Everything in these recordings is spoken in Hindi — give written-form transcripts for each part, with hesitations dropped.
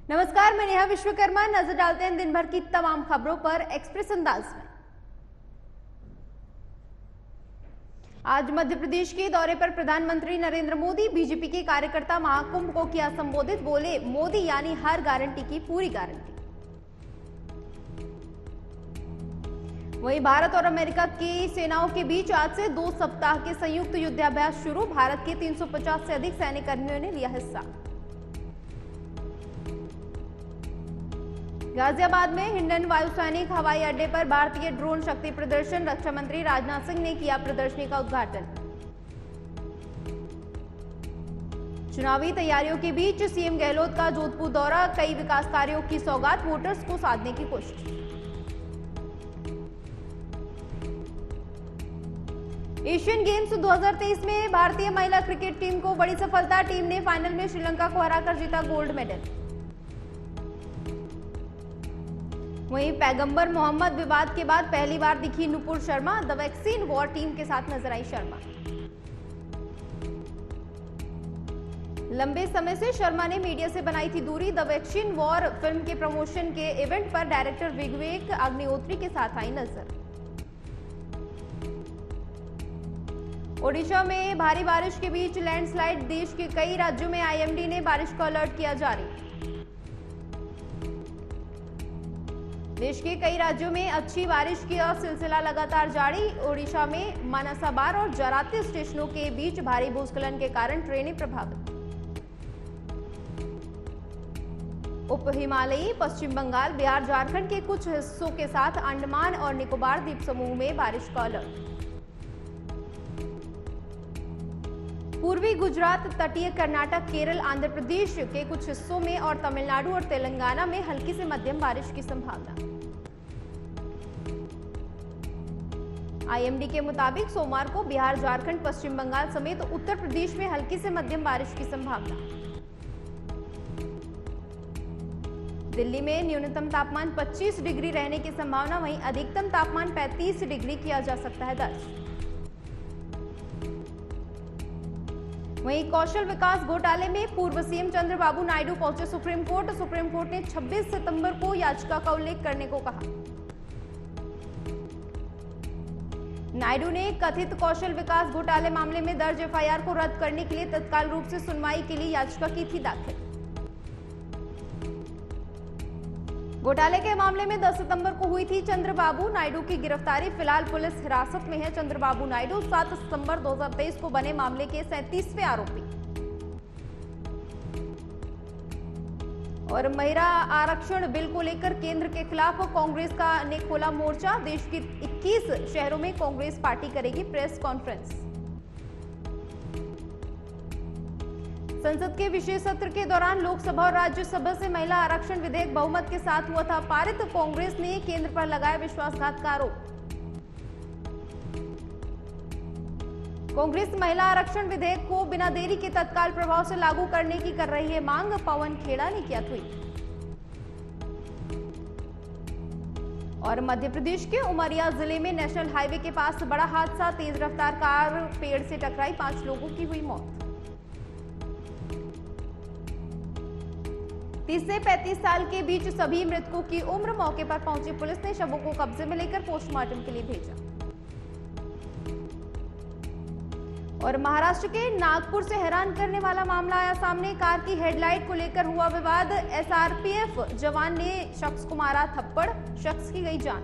नमस्कार, मैं नेहा विश्वकर्मा। नजर डालते हैं दिन भर की तमाम खबरों पर एक्सप्रेस अंदाज में। आज मध्य प्रदेश के दौरे पर प्रधानमंत्री नरेंद्र मोदी बीजेपी के कार्यकर्ता महाकुंभ को किया संबोधित। बोले, मोदी यानी हर गारंटी की पूरी गारंटी। वहीं भारत और अमेरिका की सेनाओं के बीच आज से 2 सप्ताह के संयुक्त युद्धाभ्यास शुरू। भारत के 350 से अधिक सैन्यकर्मियों ने लिया हिस्सा। गाजियाबाद में हिंडन वायुसैनिक हवाई अड्डे पर भारतीय ड्रोन शक्ति प्रदर्शन। रक्षा मंत्री राजनाथ सिंह ने किया प्रदर्शनी का उद्घाटन। चुनावी तैयारियों के बीच सीएम गहलोत का जोधपुर दौरा। कई विकास कार्यों की सौगात, वोटर्स को साधने की कोशिश। एशियन गेम्स 2023 में भारतीय महिला क्रिकेट टीम को बड़ी सफलता। टीम ने फाइनल में श्रीलंका को हराकर जीता गोल्ड मेडल। वहीं पैगंबर मोहम्मद विवाद के बाद पहली बार दिखी Nupur Sharma. The vaccine war team के साथ नजर आई शर्मा। लंबे समय से शर्मा ने मीडिया से बनाई थी दूरी। द वैक्सीन वॉर फिल्म के प्रमोशन के इवेंट पर डायरेक्टर विवेक अग्निहोत्री के साथ आई नजर। ओडिशा में भारी बारिश के बीच लैंडस्लाइड। देश के कई राज्यों में आईएमडी ने बारिश का अलर्ट किया जारी। देश के कई राज्यों में अच्छी बारिश का सिलसिला लगातार जारी। ओडिशा में मानसाबार और जराती स्टेशनों के बीच भारी भूस्खलन के कारण ट्रेनें प्रभावित। उप हिमालयी पश्चिम बंगाल, बिहार, झारखंड के कुछ हिस्सों के साथ अंडमान और निकोबार द्वीप समूह में बारिश का अलर्ट। पूर्वी गुजरात, तटीय कर्नाटक, केरल, आंध्र प्रदेश के कुछ हिस्सों में और तमिलनाडु और तेलंगाना में हल्की से मध्यम बारिश की संभावना। आईएमडी के मुताबिक सोमवार को बिहार, झारखंड, पश्चिम बंगाल समेत उत्तर प्रदेश में हल्की से मध्यम बारिश की संभावना। दिल्ली में न्यूनतम तापमान 25 डिग्री रहने की संभावना। वहीं अधिकतम तापमान 35 डिग्री किया जा सकता है दर्ज। वहीं कौशल विकास घोटाले में पूर्व सीएम चंद्रबाबू नायडू पहुंचे सुप्रीम कोर्ट। सुप्रीम कोर्ट ने 26 सितंबर को याचिका का उल्लेख करने को कहा। नायडू ने कथित कौशल विकास घोटाले मामले में दर्ज एफआईआर को रद्द करने के लिए तत्काल रूप से सुनवाई के लिए याचिका की थी दाखिल। घोटाले के मामले में 10 सितंबर को हुई थी चंद्रबाबू नायडू की गिरफ्तारी। फिलहाल पुलिस हिरासत में है चंद्रबाबू नायडू। 7 सितंबर 2023 को बने मामले के 37वें आरोपी। और महिला आरक्षण बिल को लेकर केंद्र के खिलाफ कांग्रेस ने खोला मोर्चा। देश के 21 शहरों में कांग्रेस पार्टी करेगी प्रेस कॉन्फ्रेंस। संसद के विशेष सत्र के दौरान लोकसभा और राज्यसभा से महिला आरक्षण विधेयक बहुमत के साथ हुआ था पारित। कांग्रेस ने केंद्र पर लगाया विश्वासघात का आरोप। कांग्रेस महिला आरक्षण विधेयक को बिना देरी के तत्काल प्रभाव से लागू करने की कर रही है मांग। पवन खेड़ा ने किया ट्वीट। और मध्य प्रदेश के उमरिया जिले में नेशनल हाईवे के पास बड़ा हादसा। तेज रफ्तार कार पेड़ से टकराई, 5 लोगों की हुई मौत। 30 से 35 साल के बीच सभी मृतकों की उम्र। मौके पर पहुंची पुलिस ने शवों को कब्जे में लेकर पोस्टमार्टम के लिए भेजा। और महाराष्ट्र के नागपुर से हैरान करने वाला मामला आया सामने। कार की हेडलाइट को लेकर हुआ विवाद। एसआरपीएफ जवान ने शख्स को मारा थप्पड़, शख्स की गई जान।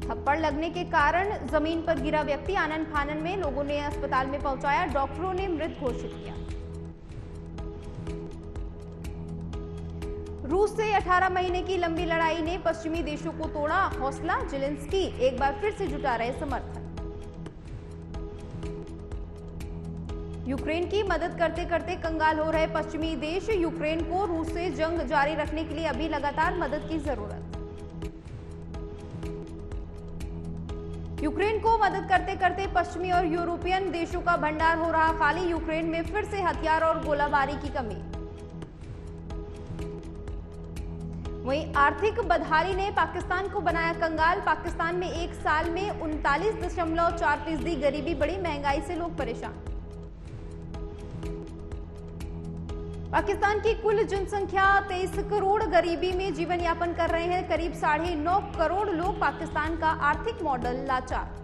थप्पड़ लगने के कारण जमीन पर गिरा व्यक्ति आनन फानन में लोगों ने अस्पताल में पहुंचाया। डॉक्टरों ने मृत घोषित किया। रूस से 18 महीने की लंबी लड़ाई ने पश्चिमी देशों को तोड़ा हौसला। जेलेंस्की एक बार फिर से जुटा रहे समर्थन। यूक्रेन की मदद करते करते कंगाल हो रहे पश्चिमी देश। यूक्रेन को रूस से जंग जारी रखने के लिए अभी लगातार मदद की जरूरत। यूक्रेन को मदद करते करते पश्चिमी और यूरोपियन देशों का भंडार हो रहा खाली। यूक्रेन में फिर से हथियार और गोलाबारी की कमी। वहीं आर्थिक बदहाली ने पाकिस्तान को बनाया कंगाल। पाकिस्तान में एक साल में 39.4% गरीबी बढ़ी। महंगाई से लोग परेशान। पाकिस्तान की कुल जनसंख्या 23 करोड़, गरीबी में जीवन यापन कर रहे हैं करीब 9.5 करोड़ लोग। पाकिस्तान का आर्थिक मॉडल लाचार।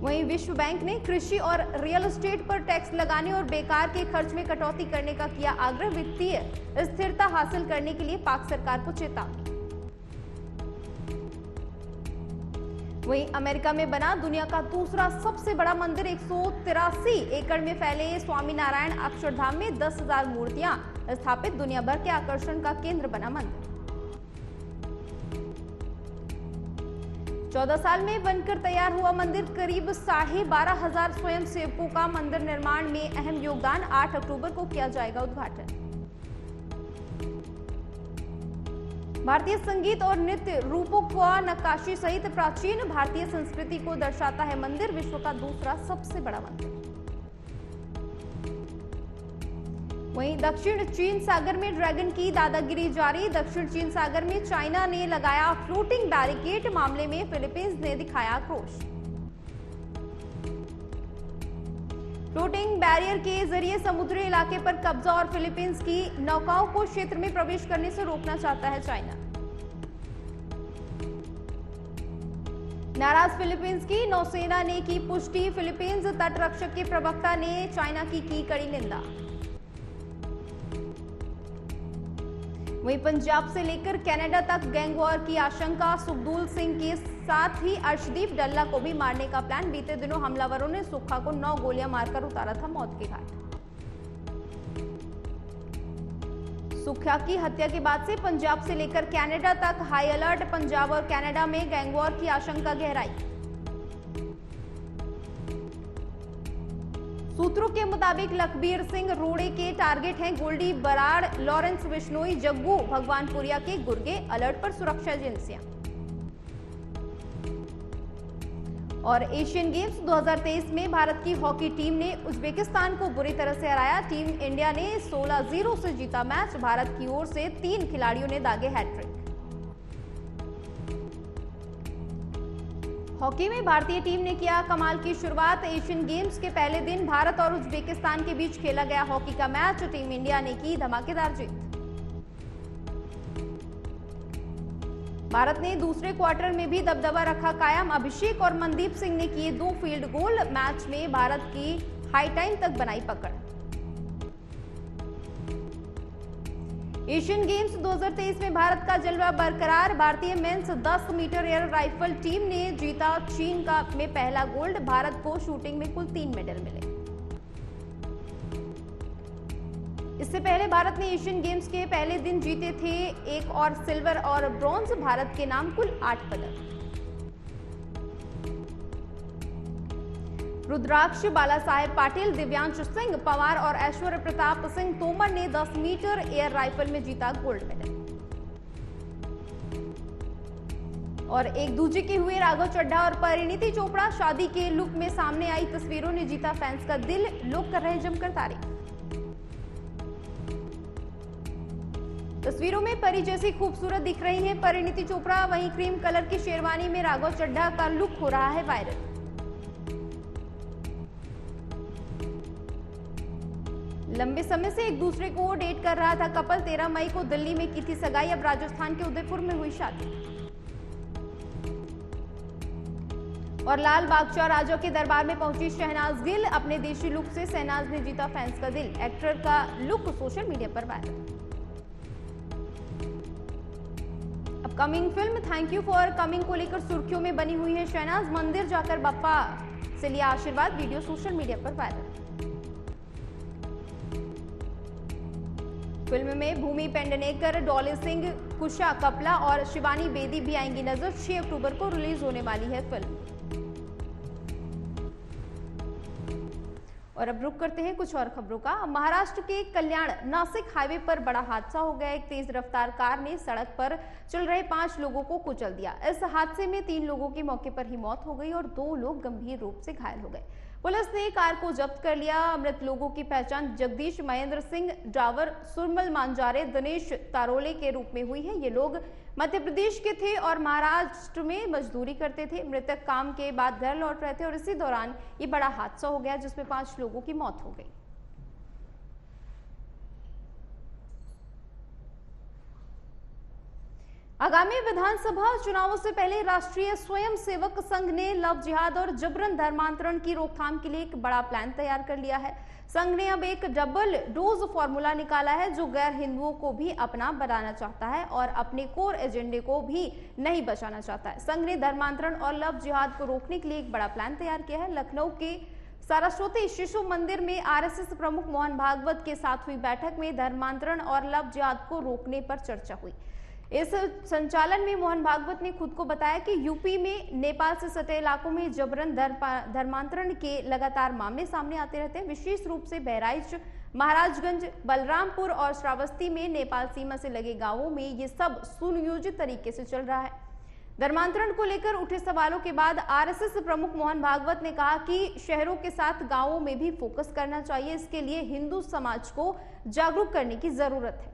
वहीं विश्व बैंक ने कृषि और रियल एस्टेट पर टैक्स लगाने और बेकार के खर्च में कटौती करने का किया आग्रह। वित्तीय स्थिरता हासिल करने के लिए पाक सरकार को चेतावनी। वहीं अमेरिका में बना दुनिया का दूसरा सबसे बड़ा मंदिर 183 एकड़ में फैले स्वामीनारायण अक्षरधाम में 10,000 मूर्तियां स्थापित, दुनिया भर के आकर्षण का केंद्र बना मंदिर। 14 साल में बनकर तैयार हुआ मंदिर, करीब 12,500 स्वयं सेवकों का मंदिर निर्माण में अहम योगदान। 8 अक्टूबर को किया जाएगा उद्घाटन। भारतीय संगीत और नृत्य रूपों का नक्काशी सहित प्राचीन भारतीय संस्कृति को दर्शाता है मंदिर, विश्व का दूसरा सबसे बड़ा मंदिर। वहीं दक्षिण चीन सागर में ड्रैगन की दादागिरी जारी। दक्षिण चीन सागर में चाइना ने लगाया फ्लोटिंग बैरिकेड, मामले में फिलीपींस ने दिखाया आक्रोश। फ्लोटिंग बैरियर के जरिए समुद्री इलाके पर कब्जा और फिलीपींस की नौकाओं को क्षेत्र में प्रवेश करने से रोकना चाहता है चाइना। नाराज फिलीपींस की नौसेना ने की पुष्टि। फिलीपींस तटरक्षक के प्रवक्ता ने चाइना की कड़ी निंदा। वहीं पंजाब से लेकर कनाडा तक गैंग वॉर की आशंका। सुखदूल सिंह के साथ ही अर्शदीप डल्ला को भी मारने का प्लान। बीते दिनों हमलावरों ने सुक्खा को 9 गोलियां मारकर उतारा था मौत के घाट। सुक्खा की हत्या के बाद से पंजाब से लेकर कनाडा तक हाई अलर्ट। पंजाब और कनाडा में गैंग वॉर की आशंका गहराई। सूत्रों के मुताबिक लखबीर सिंह रोड़े के टारगेट हैं गोल्डी बराड़, लॉरेंस बिश्नोई, जग्गू भगवानपुरिया के गुर्गे। अलर्ट पर सुरक्षा एजेंसियां। और एशियन गेम्स 2023 में भारत की हॉकी टीम ने उज्बेकिस्तान को बुरी तरह से हराया। टीम इंडिया ने 16-0 से जीता मैच। भारत की ओर से 3 खिलाड़ियों ने दागे हैट्रिक। हॉकी में भारतीय टीम ने किया कमाल की शुरुआत। एशियन गेम्स के पहले दिन भारत और उज्बेकिस्तान के बीच खेला गया हॉकी का मैच। टीम इंडिया ने की धमाकेदार जीत। भारत ने दूसरे क्वार्टर में भी दबदबा रखा कायम। अभिषेक और मनदीप सिंह ने किए 2 फील्ड गोल। मैच में भारत की हाई टाइम तक बनाई पकड़। एशियन गेम्स 2023 में भारत का जलवा बरकरार। भारतीय men's 10 metre air rifle team ने जीता चीन का में पहला गोल्ड। भारत को शूटिंग में कुल 3 मेडल मिले। इससे पहले भारत ने एशियन गेम्स के पहले दिन जीते थे 1 और सिल्वर और ब्रॉन्ज। भारत के नाम कुल 8 पदक। रुद्राक्ष, बाला साहेब पाटिल, दिव्यांश सिंह पवार और ऐश्वर्य प्रताप सिंह तोमर ने 10 मीटर एयर राइफल में जीता गोल्ड मेडल। और एक दूजे के हुए राघव चड्ढा और परिणीति चोपड़ा। शादी के लुक में सामने आई तस्वीरों ने जीता फैंस का दिल। लोग कर रहे जमकर तारीफ। तस्वीरों में परी जैसी खूबसूरत दिख रही हैं परिणीति चोपड़ा। वहीं क्रीम कलर की शेरवानी में राघव चड्ढा का लुक हो रहा है वायरल। लंबे समय से एक दूसरे को डेट कर रहा था कपल। 13 मई को दिल्ली में की थी सगाई। अब राजस्थान के उदयपुर में हुई शादी। और लाल बागचा राजा के दरबार में पहुंची शहनाज गिल। अपने देशी लुक से शहनाज ने जीता फैंस का दिल। एक्टर का लुक सोशल मीडिया पर viral. Upcoming film thank you for coming को लेकर सुर्खियों में बनी हुई है शहनाज। मंदिर जाकर बप्पा से लिया आशीर्वाद। वीडियो सोशल मीडिया पर वायरल। फिल्म में भूमि पेडनेकर, डॉली सिंह, कुशा कपला और शिवानी बेदी भी आएंगी नजर। 6 अक्टूबर को रिलीज होने वाली है फिल्म। और अब रुक करते हैं कुछ और खबरों का। महाराष्ट्र के कल्याण नासिक हाईवे पर बड़ा हादसा हो गया। एक तेज रफ्तार कार ने सड़क पर चल रहे 5 लोगों को कुचल दिया। इस हादसे में 3 लोगों की मौके पर ही मौत हो गई और 2 लोग गंभीर रूप से घायल हो गए। पुलिस ने कार को जब्त कर लिया। मृत लोगों की पहचान जगदीश महेंद्र सिंह डावर, सुरमल मांजारे, दिनेश तारोले के रूप में हुई है। ये लोग मध्य प्रदेश के थे और महाराष्ट्र में मजदूरी करते थे। मृतक काम के बाद घर लौट रहे थे और इसी दौरान ये बड़ा हादसा हो गया जिसमें 5 लोगों की मौत हो गई। आगामी विधानसभा चुनावों से पहले राष्ट्रीय स्वयंसेवक संघ ने लव जिहाद और जबरन धर्मांतरण की रोकथाम के लिए एक बड़ा प्लान तैयार कर लिया है। संघ ने अब एक डबल डोज फॉर्मूला निकाला है जो गैर हिंदुओं को भी अपना बनाना चाहता है और अपने कोर एजेंडे को भी नहीं बचाना चाहता है। संघ ने धर्मांतरण और लव जिहाद को रोकने के लिए एक बड़ा प्लान तैयार किया है। लखनऊ के सरस्वती शिशु मंदिर में आरएसएस प्रमुख मोहन भागवत के साथ हुई बैठक में धर्मांतरण और लव जिहाद को रोकने पर चर्चा हुई। इस संचालन में मोहन भागवत ने खुद को बताया कि यूपी में नेपाल से सटे इलाकों में जबरन धर्मांतरण के लगातार मामले सामने आते रहते हैं। विशेष रूप से बहराइच, महाराजगंज, बलरामपुर और श्रावस्ती में नेपाल सीमा से लगे गांवों में ये सब सुनियोजित तरीके से चल रहा है। धर्मांतरण को लेकर उठे सवालों के बाद आरएसएस प्रमुख मोहन भागवत ने कहा कि शहरों के साथ गांवों में भी फोकस करना चाहिए। इसके लिए हिंदू समाज को जागरूक करने की जरूरत है।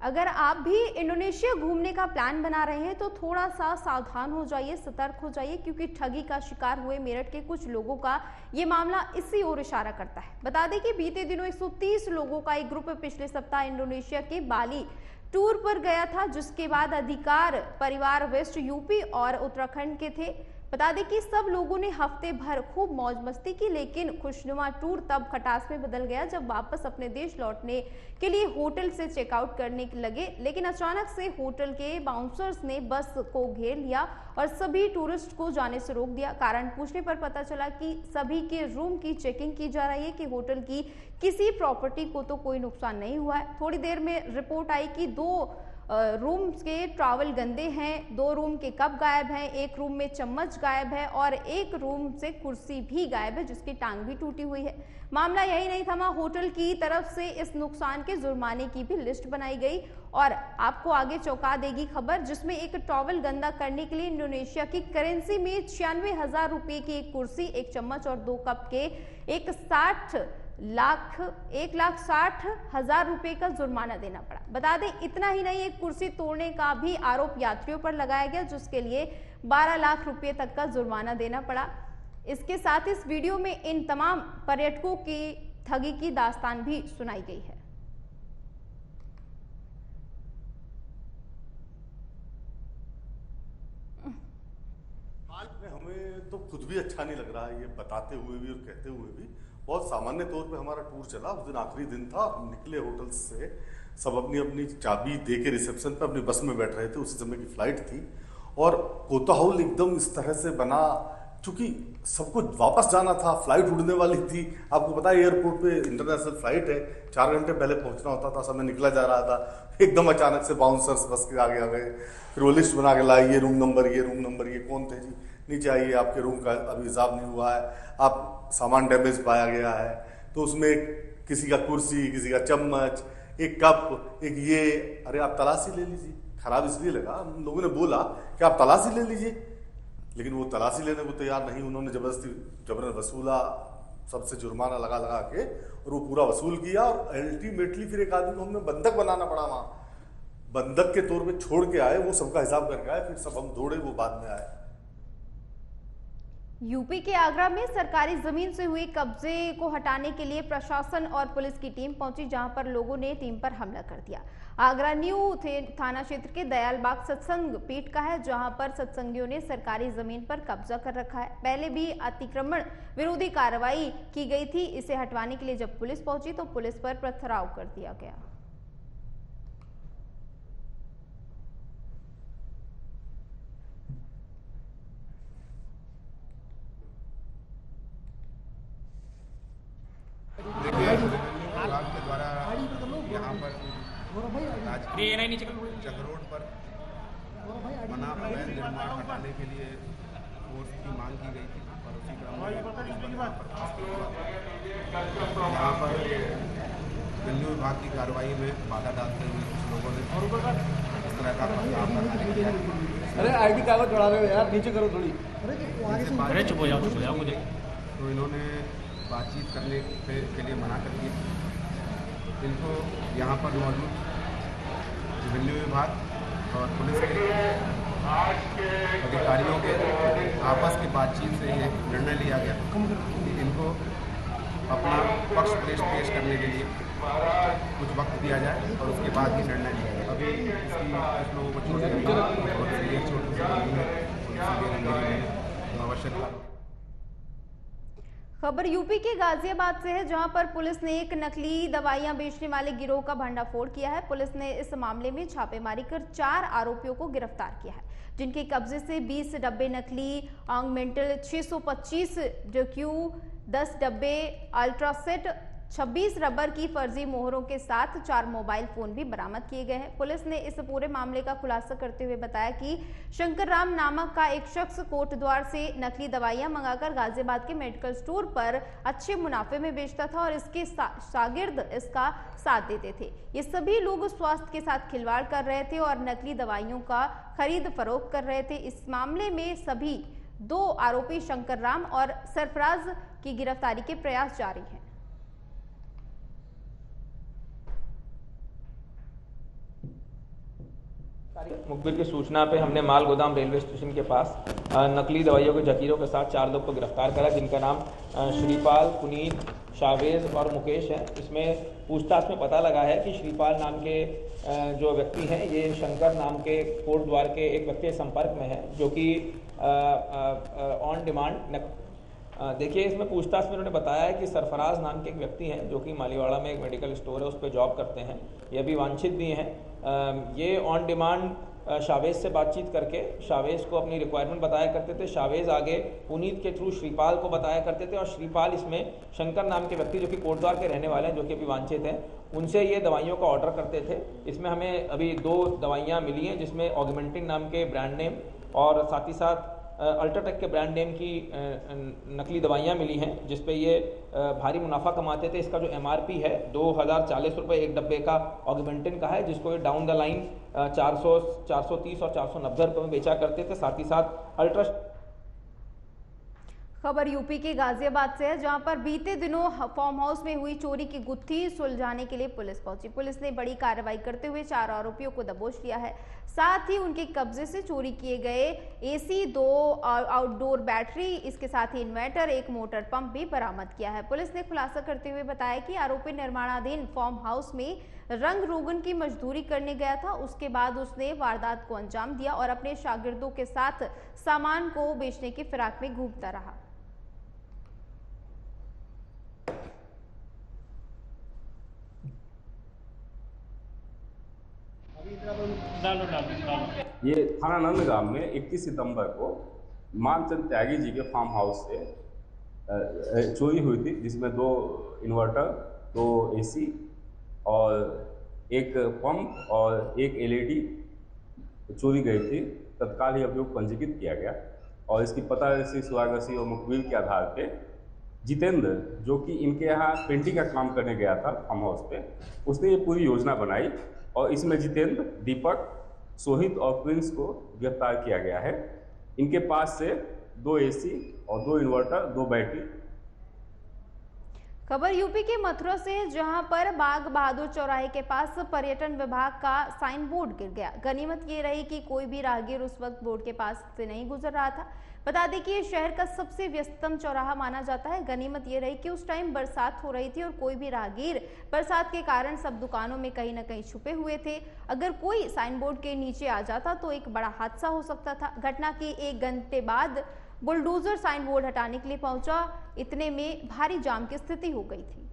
अगर आप भी इंडोनेशिया घूमने का प्लान बना रहे हैं तो थोड़ा सा सावधान हो जाइए, सतर्क हो जाइए, क्योंकि ठगी का शिकार हुए मेरठ के कुछ लोगों का ये मामला इसी ओर इशारा करता है। बता दें कि बीते दिनों 130 लोगों का एक ग्रुप पिछले सप्ताह इंडोनेशिया के बाली टूर पर गया था, जिसके बाद अधिकार परिवार वेस्ट यूपी और उत्तराखंड के थे। बता दें कि सब लोगों ने हफ्ते भर खूब मौज मस्ती की, लेकिन खुशनुमा टूर तब खटास में बदल गया जब वापस अपने देश लौटने के लिए होटल से चेकआउट करने लगे। लेकिन अचानक से होटल के बाउंसर्स ने बस को घेर लिया और सभी टूरिस्ट को जाने से रोक दिया। कारण पूछने पर पता चला कि सभी के रूम की चेकिंग की जा रही है कि होटल की किसी प्रॉपर्टी को तो कोई नुकसान नहीं हुआ है। थोड़ी देर में रिपोर्ट आई कि 2 रूम के टॉवल गंदे हैं, 2 रूम के कप गायब हैं, 1 रूम में चम्मच गायब है और 1 रूम से कुर्सी भी गायब है जिसकी टांग भी टूटी हुई है। मामला यही नहीं थमा, होटल की तरफ से इस नुकसान के जुर्माने की भी लिस्ट बनाई गई। और आपको आगे चौंका देगी खबर, जिसमें एक टॉवल गंदा करने के लिए इंडोनेशिया की करेंसी में 96,000 रुपए की एक कुर्सी, 1 चम्मच और 2 कप के 1,60,000 रुपए का जुर्माना देना पड़ा। बता दें इतना ही नहीं, एक कुर्सी तोड़ने का भी आरोप यात्रियों पर लगाया गया, जिसके लिए 12 लाख रुपए तक का जुर्माना देना पड़ा। इसके साथ इस वीडियो में इन तमाम पर्यटकों की ठगी की दास्तान भी सुनाई गई है। हमें तो खुद भी अच्छा नहीं लग रहा है ये बताते हुए भी और कहते हुए भी। बहुत सामान्य तौर पे हमारा टूर चला, उस दिन आखिरी दिन था, हम निकले होटल से, सब अपनी अपनी चाबी दे के रिसेप्शन पे अपनी बस में बैठ रहे थे, उसी समय की फ्लाइट थी और कोतवाल एकदम इस तरह से बना, चूंकि सबको वापस जाना था, फ्लाइट उड़ने वाली थी। आपको पता है एयरपोर्ट पे इंटरनेशनल फ्लाइट है, 4 घंटे पहले पहुंचना होता था, समय निकला जा रहा था। एकदम अचानक से बाउंसर्स बस के आगे आ गए, फिर वो लिस्ट बना के लाए, ये रूम नंबर, ये कौन थे जी, नीचे आइए, आपके रूम का अभी हिसाब नहीं हुआ है, आप सामान डैमेज पाया गया है। तो उसमें किसी का कुर्सी, किसी का चम्मच, एक कप, एक ये, अरे आप तलाशी ले लीजिए। खराब इसलिए लगा, हम लोगों ने बोला कि आप तलाशी ले लीजिए, लेकिन वो तलाशी लेने को तैयार नहीं। उन्होंने जबरन वसूला, सबसे जुर्माना लगा लगा के, और वो पूरा वसूल किया और अल्टीमेटली फिर एक आदमी को हमने बंधक बनाना पड़ा। वहाँ बंधक के तौर पे छोड़ के आए, वो सबका हिसाब करके आए, फिर सब हम दौड़े, वो बाद में आए। यूपी के आगरा में सरकारी जमीन से हुए कब्जे को हटाने के लिए प्रशासन और पुलिस की टीम पहुंची, जहां पर लोगों ने टीम पर हमला कर दिया। आगरा न्यू थाना क्षेत्र के दयालबाग सत्संग पीठ का है, जहां पर सत्संगियों ने सरकारी जमीन पर कब्जा कर रखा है। पहले भी अतिक्रमण विरोधी कार्रवाई की गई थी। इसे हटवाने के लिए जब पुलिस पहुंची तो पुलिस पर पथराव कर दिया गया। विभाग के द्वारा यहाँ पर जग रोड पर बना अवैध निर्माण हटाने के लिए फोर्स की मांग की गई थी और उसी क्रम में यहाँ पर रेवेन्यू विभाग की कार्रवाई में बाधा डालते हुए कुछ लोगों ने इस तरह का पथराव करने के लिए, अरे आईडी कागज बढ़ा रहे हो यार, नीचे करो थोड़ी, अरे चुप हो जाओ मुझे। तो इन्होंने बातचीत करने के लिए मना कर दिया। इनको यहाँ पर मौजूद रेवेन्यू विभाग और पुलिस के अधिकारियों के आपस की बातचीत से ये निर्णय लिया गया कि इनको पक्ष पेश करने के लिए कुछ वक्त दिया जाए और उसके बाद ही निर्णय लिया जाए। अभी इसकी कुछ लोगों को चोट लगी है, बहुत सीरियस चोट लगी है, तो आवश्यकता। खबर यूपी के गाजियाबाद से है, जहां पर पुलिस ने एक नकली दवाइयां बेचने वाले गिरोह का भंडाफोड़ किया है। पुलिस ने इस मामले में छापेमारी कर 4 आरोपियों को गिरफ्तार किया है, जिनके कब्जे से 20 डब्बे नकली ऑगमेंटल, 625 क्यू, 10 डब्बे अल्ट्रासेट, 26 रबर की फर्जी मोहरों के साथ 4 मोबाइल फोन भी बरामद किए गए हैं। पुलिस ने इस पूरे मामले का खुलासा करते हुए बताया कि शंकर राम नामक का एक शख्स कोटद्वार से नकली दवाइयां मंगाकर गाजियाबाद के मेडिकल स्टोर पर अच्छे मुनाफे में बेचता था और इसके शागिर्द इसका साथ देते थे। ये सभी लोग स्वास्थ्य के साथ खिलवाड़ कर रहे थे और नकली दवाइयों का खरीद फरोख्त कर रहे थे। इस मामले में सभी 2 आरोपी शंकर राम और सरफराज की गिरफ्तारी के प्रयास जारी हैं। मुखबिर की सूचना पे हमने माल गोदाम रेलवे स्टेशन के पास नकली दवाइयों के जकीरों के साथ 4 लोग को गिरफ्तार करा, जिनका नाम श्रीपाल, पुनीत, शावेज और मुकेश है। इसमें पूछताछ में पता लगा है कि श्रीपाल नाम के जो व्यक्ति हैं, ये शंकर नाम के कोटद्वार के एक व्यक्ति के संपर्क में है, जो कि ऑन डिमांड देखिए, इसमें पूछताछ में उन्होंने बताया है कि सरफराज नाम के एक व्यक्ति हैं, जो कि मालीवाड़ा में एक मेडिकल स्टोर है, उस पर जॉब करते हैं। ये भी वांछित भी हैं। ये ऑन डिमांड शावेज से बातचीत करके शावेज को अपनी रिक्वायरमेंट बताया करते थे। शावेज आगे पुनीत के थ्रू श्रीपाल को बताया करते थे और श्रीपाल इसमें शंकर नाम के व्यक्ति, जो कि कोटद्वार के रहने वाले हैं, जो कि अभी वांछित हैं, उनसे ये दवाइयों का ऑर्डर करते थे। इसमें हमें अभी 2 दवाइयाँ मिली हैं, जिसमें ऑगमेंटिन नाम के ब्रांड नेम और साथ ही साथ अल्ट्राटेक के ब्रांड नेम की नकली दवाइयाँ मिली हैं, जिस पे ये भारी मुनाफा कमाते थे। इसका जो MRP है 2040 रुपये एक डब्बे का ऑगमेंटिन का है, जिसको ये डाउन द लाइन 400, 430 और 490 रुपये में बेचा करते थे। साथ ही साथ अल्ट्रा। खबर यूपी के गाजियाबाद से है, जहां पर बीते दिनों फार्म हाउस में हुई चोरी की गुत्थी सुलझाने के लिए पुलिस पहुंची। पुलिस ने बड़ी कार्रवाई करते हुए 4 आरोपियों को दबोच लिया है। साथ ही उनके कब्जे से चोरी किए गए AC, 2 आउटडोर बैटरी, इसके साथ ही इन्वर्टर, एक मोटर पंप भी बरामद किया है। पुलिस ने खुलासा करते हुए बताया कि आरोपी निर्माणाधीन फार्म हाउस में रंग रोगन की मजदूरी करने गया था। उसके बाद उसने वारदात को अंजाम दिया और अपने शागिर्दों के साथ सामान को बेचने की फिराक में घूमता रहा। ये थाना नंदगांव में 31 सितंबर को मानचंद त्यागी जी के फार्म हाउस से चोरी हुई थी, जिसमें 2 इन्वर्टर, 2 AC और एक पंप और एक LED चोरी गई थी। तत्काल ही अभियोग पंजीकृत किया गया और इसकी पता रसी, सुरागसी और मुखबिर के आधार पे जितेंद्र, जो कि इनके यहाँ पेंटिंग का काम करने गया था फार्म हाउस पे, उसने ये पूरी योजना बनाई और इसमें जितेंद्र, दीपक, सोहित और प्रिंस को गिरफ्तार किया गया है। इनके पास से 2 AC और 2 इन्वर्टर, 2 बैटरी। खबर यूपी के मथुरा से है, जहां पर बाग बहादुर चौराहे के पास पर्यटन विभाग का साइन बोर्ड गिर गया। गनीमत ये रही कि कोई भी राहगीर उस वक्त बोर्ड के पास से नहीं गुजर रहा था। बता दें कि ये शहर का सबसे व्यस्ततम चौराहा माना जाता है। गनीमत ये रही कि उस टाइम बरसात हो रही थी और कोई भी राहगीर बरसात के कारण सब दुकानों में कहीं ना कहीं छुपे हुए थे। अगर कोई साइन बोर्ड के नीचे आ जाता तो एक बड़ा हादसा हो सकता था। घटना के 1 घंटे बाद बुलडोजर साइन बोर्ड हटाने के लिए पहुंचा। इतने में भारी जाम की स्थिति हो गई थी।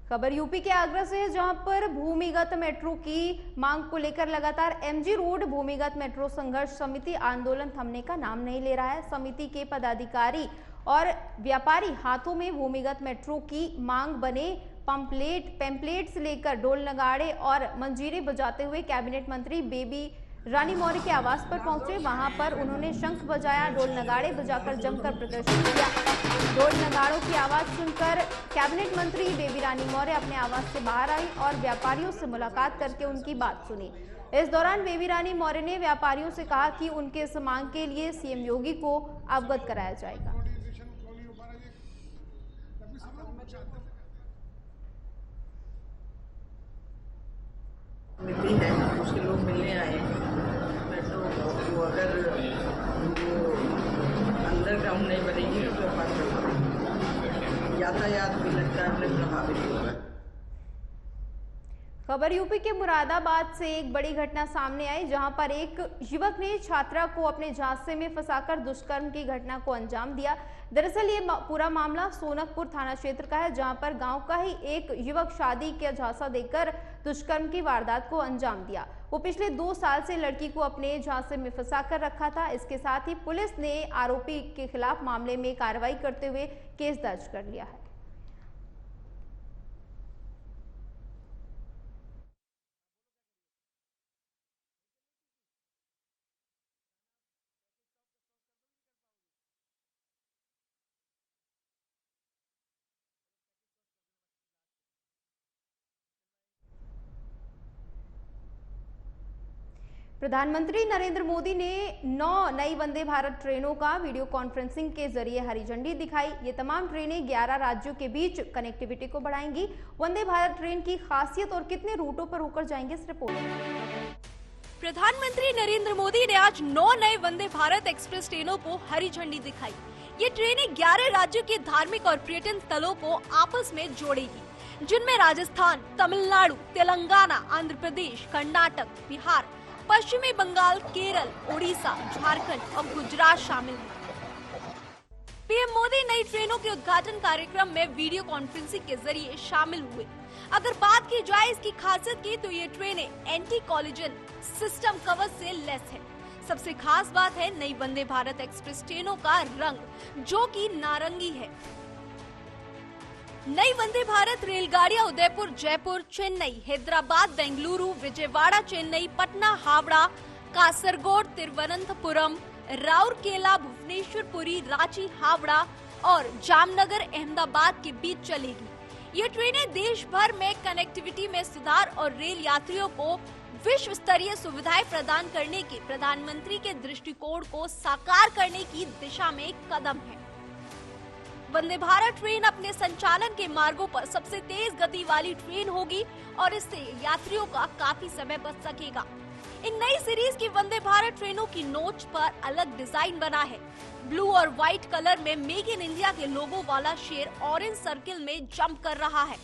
खबर यूपी के आगरा से है, जहां पर भूमिगत मेट्रो की मांग को लेकर लगातार MG रोड भूमिगत मेट्रो संघर्ष समिति आंदोलन थमने का नाम नहीं ले रहा है। समिति के पदाधिकारी और व्यापारी हाथों में भूमिगत मेट्रो की मांग बने पैम्पलेट्स लेकर ढोल नगाड़े और मंजीरे बजाते हुए कैबिनेट मंत्री बेबी रानी मौर्य के आवास पर पहुंचे। वहां पर उन्होंने शंख बजाया, ढोल नगाड़े बजाकर जमकर प्रदर्शन किया। ढोल नगाड़ों की आवाज सुनकर कैबिनेट मंत्री बेबी रानी मौर्य अपने आवास से बाहर आई और व्यापारियों से मुलाकात करके उनकी बात सुनी। इस दौरान बेबी रानी मौर्य ने व्यापारियों से कहा कि उनके इस मांग के लिए CM योगी को अवगत कराया जाएगा। मिली है, उसके लोग मिलने आए हैं। तो अगर यातायात भी लगता है प्रभावित होगा। खबर यूपी के मुरादाबाद से एक बड़ी घटना सामने आई, जहां पर एक युवक ने छात्रा को अपने झांसे में फंसाकर दुष्कर्म की घटना को अंजाम दिया। दरअसल ये पूरा मामला सोनकपुर थाना क्षेत्र का है, जहां पर गांव का ही एक युवक शादी का झांसा देकर दुष्कर्म की वारदात को अंजाम दिया। वो पिछले 2 साल से लड़की को अपने झांसे में फंसाकर रखा था। इसके साथ ही पुलिस ने आरोपी के खिलाफ मामले में कार्रवाई करते हुए केस दर्ज कर लिया है। प्रधानमंत्री नरेंद्र मोदी ने 9 नई वंदे भारत ट्रेनों का वीडियो कॉन्फ्रेंसिंग के जरिए हरी झंडी दिखाई। ये तमाम ट्रेनें 11 राज्यों के बीच कनेक्टिविटी को बढ़ाएंगी। वंदे भारत ट्रेन की खासियत और कितने रूटों पर होकर जाएंगे, इस रिपोर्ट में। प्रधानमंत्री नरेंद्र मोदी ने आज 9 नए वंदे भारत एक्सप्रेस ट्रेनों को हरी झंडी दिखाई। ये ट्रेनें 11 राज्यों के धार्मिक और पर्यटन स्थलों को आपस में जोड़ेगी, जिनमें राजस्थान, तमिलनाडु, तेलंगाना, आंध्र प्रदेश, कर्नाटक, बिहार, पश्चिमी बंगाल, केरल, ओडिशा, झारखंड और गुजरात शामिल हैं। पीएम मोदी नई ट्रेनों के उद्घाटन कार्यक्रम में वीडियो कॉन्फ्रेंसिंग के जरिए शामिल हुए। अगर बात की जाए इसकी खासियत की, तो ये ट्रेनें एंटी कॉलिजन सिस्टम कवच से लैस है। सबसे खास बात है नई वंदे भारत एक्सप्रेस ट्रेनों का रंग, जो कि नारंगी है। नई वंदे भारत रेलगाड़ियां उदयपुर, जयपुर, चेन्नई, हैदराबाद, बेंगलुरु, विजयवाड़ा, चेन्नई, पटना, हावड़ा, कासरगोड, तिरुवनंतपुरम, राउरकेला, भुवनेश्वर, पुरी, रांची, हावड़ा और जामनगर, अहमदाबाद के बीच चलेगी। ये ट्रेनें देश भर में कनेक्टिविटी में सुधार और रेल यात्रियों को विश्व स्तरीय सुविधाएं प्रदान करने के प्रधानमंत्री के दृष्टिकोण को साकार करने की दिशा में एक कदम है। वंदे भारत ट्रेन अपने संचालन के मार्गों पर सबसे तेज गति वाली ट्रेन होगी और इससे यात्रियों का काफी समय बच सकेगा। इन नई सीरीज की वंदे भारत ट्रेनों की नोच पर अलग डिजाइन बना है। ब्लू और व्हाइट कलर में मेक इन इंडिया के लोगो वाला शेर ऑरेंज सर्किल में जंप कर रहा है।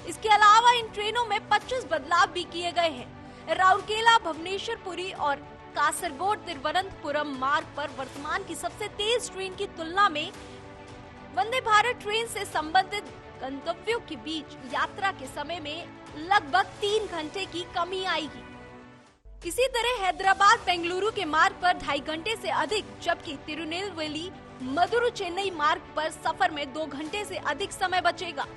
इसके अलावा इन ट्रेनों में 25 बदलाव भी किए गए हैं। राउरकेला, भुवनेश्वरपुरी और कासरगोड, तिरुवनंतपुरम मार्ग पर वर्तमान की सबसे तेज ट्रेन की तुलना में वंदे भारत ट्रेन से संबंधित गंतव्यों के बीच यात्रा के समय में लगभग 3 घंटे की कमी आएगी। इसी तरह हैदराबाद बेंगलुरु के मार्ग पर 2.5 घंटे से अधिक, जबकि तिरुनेलवेली मदुरु चेन्नई मार्ग पर सफर में 2 घंटे से अधिक समय बचेगा।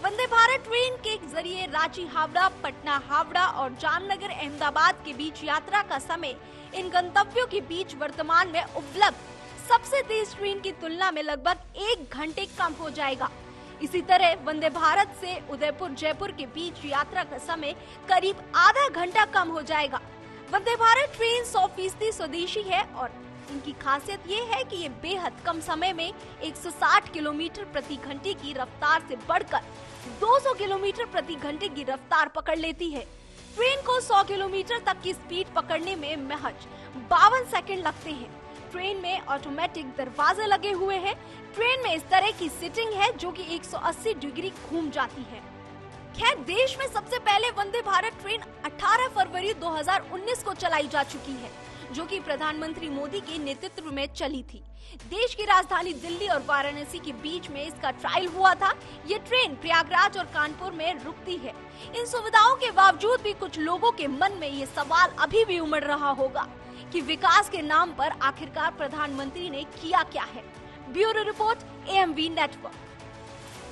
वंदे भारत ट्रेन के जरिए रांची हावड़ा, पटना हावड़ा और जामनगर अहमदाबाद के बीच यात्रा का समय इन गंतव्यों के बीच वर्तमान में उपलब्ध सबसे तेज ट्रेन की तुलना में लगभग 1 घंटे कम हो जाएगा। इसी तरह वंदे भारत से उदयपुर जयपुर के बीच यात्रा का समय करीब आधा घंटा कम हो जाएगा। वंदे भारत ट्रेन 100% स्वदेशी है और इनकी खासियत ये है कि ये बेहद कम समय में 160 किलोमीटर प्रति घंटे की रफ्तार से बढ़कर 200 किलोमीटर प्रति घंटे की रफ्तार पकड़ लेती है। ट्रेन को 100 किलोमीटर तक की स्पीड पकड़ने में महज 52 सेकंड लगते हैं। ट्रेन में ऑटोमेटिक दरवाजे लगे हुए हैं। ट्रेन में इस तरह की सीटिंग है जो कि 180 डिग्री घूम जाती है। खैर, देश में सबसे पहले वंदे भारत ट्रेन 18 फरवरी 2019 को चलाई जा चुकी है, जो कि प्रधानमंत्री मोदी के नेतृत्व में चली थी। देश की राजधानी दिल्ली और वाराणसी के बीच में इसका ट्रायल हुआ था। ये ट्रेन प्रयागराज और कानपुर में रुकती है। इन सुविधाओं के बावजूद भी कुछ लोगों के मन में ये सवाल अभी भी उमड़ रहा होगा कि विकास के नाम पर आखिरकार प्रधानमंत्री ने किया क्या है। Bureau report, AMV network.